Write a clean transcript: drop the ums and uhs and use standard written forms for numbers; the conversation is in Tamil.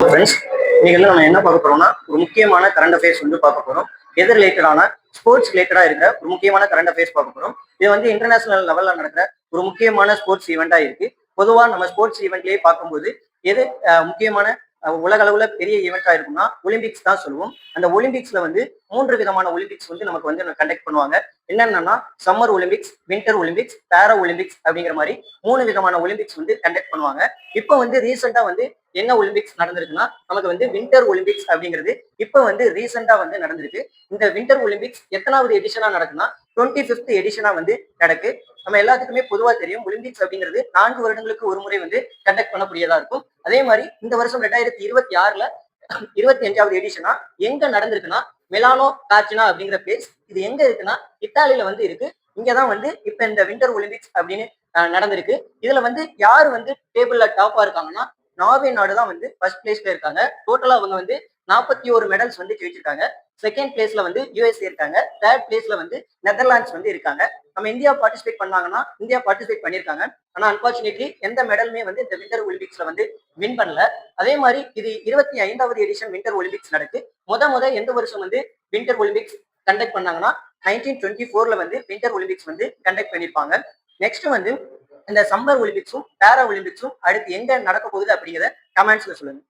ஃப்ரெண்ட்ஸ், இன்னைக்கு வந்து நம்ம என்ன பார்க்க போறோம்னா ஒரு முக்கியமான கரண்ட் அஃபேர்ஸ் வந்து பார்க்க போறோம். எது ரிலேட்டடான ஸ்போர்ட்ஸ் ரிலேட்டடா இருக்கிற ஒரு முக்கியமான கரண்ட் அஃபேர்ஸ் பார்க்க போறோம். இது வந்து இன்டர்நேஷனல் லெவல்ல நடக்கிற ஒரு முக்கியமான ஸ்போர்ட்ஸ் ஈவெண்டா இருக்கு. பொதுவா நம்ம ஸ்போர்ட்ஸ் ஈவெண்ட்லயே பார்க்கும்போது எது முக்கியமான உலக அளவுல பெரிய ஈவெண்டா இருக்கும்னா ஒலிம்பிக்ஸ் தான் சொல்லுவோம். அந்த ஒலிம்பிக்ஸ்ல வந்து 3 விதமான ஒலிம்பிக்ஸ் வந்து நமக்கு வந்து கண்டக்ட் பண்ணுவாங்க. என்னென்னன்னா சம்மர் ஒலிம்பிக்ஸ், வின்டர் ஒலிம்பிக்ஸ், பேரா ஒலிம்பிக்ஸ் அப்படிங்கிற மாதிரி 3 விதமான ஒலிம்பிக்ஸ் வந்து கண்டக்ட் பண்ணுவாங்க. இப்போ வந்து ரீசெண்டா வந்து என்ன ஒலிம்பிக்ஸ் நடந்திருக்குன்னா நமக்கு வந்து வின்டர் ஒலிம்பிக்ஸ் அப்படிங்கிறது இப்ப வந்து ரீசெண்டா வந்து நடந்திருக்கு. இந்த வின்டர் ஒலிம்பிக்ஸ் எத்தனாவது எடிஷனா நடக்குன்னா 25th எடிஷனா வந்து நடக்கு. நம்ம எல்லாத்துக்குமே பொதுவா தெரியும் ஒலிம்பிக்ஸ் அப்படிங்கிறது 4 வருடங்களுக்கு ஒரு முறை வந்து கண்டக்ட் பண்ணக்கூடியதா இருக்கும். அதே மாதிரி இந்த வருஷம் 2026ல 25வது எடிஷனா எங்க நடந்திருக்குன்னா மிலானோ கார்சினா அப்படிங்கிற பிளேஸ். இது எங்க இருக்குன்னா இத்தாலியில வந்து இருக்கு. இங்கதான் வந்து இப்ப இந்த வின்டர் ஒலிம்பிக்ஸ் அப்படின்னு நடந்திருக்கு. இதுல வந்து யார் வந்து டேபிள்ல டாப்பா இருக்காங்கன்னா நார்வே நாடு தான் வந்து ஃபர்ஸ்ட் பிளேஸ்ல இருக்காங்க. டோட்டலா அவங்க வந்து 41 மெடல்ஸ் வந்து ஜெயிச்சிருக்காங்க. செகண்ட் பிளேஸ்ல வந்து யூஎஸ்ஏ இருக்காங்க. தேர்ட் பிளேஸ்ல வந்து நெதர்லாண்ட்ஸ் வந்து இருக்காங்க. நம்ம இந்தியா பார்ட்டிசிபேட் பண்ணாங்கன்னா இந்தியா பார்ட்டிசிபேட் பண்ணியிருக்காங்க. ஆனா அன்பார்ச்சுனேட்லி எந்த மெடலுமே வந்து இந்த வின்டர் ஒலிம்பிக்ஸ்ல வந்து வின் பண்ணல. அதே மாதிரி இது 25வது எடிஷன் வின்டர் ஒலிம்பிக்ஸ் நடக்கு. முத எந்த வருஷம் வந்து வின்டர் ஒலிம்பிக்ஸ் கண்டக்ட் பண்ணாங்கன்னா 1924ல வந்து வின்டர் ஒலிம்பிக்ஸ் வந்து கண்டக்ட் பண்ணிருப்பாங்க. நெக்ஸ்ட் வந்து இந்த சம்மர் ஒலிம்பிக்ஸும் பேரா ஒலிம்பிக்ஸும் அடுத்து எங்க நடக்க போகுது அப்படிங்கிறத கமெண்ட்ஸ்ல சொல்லுங்க.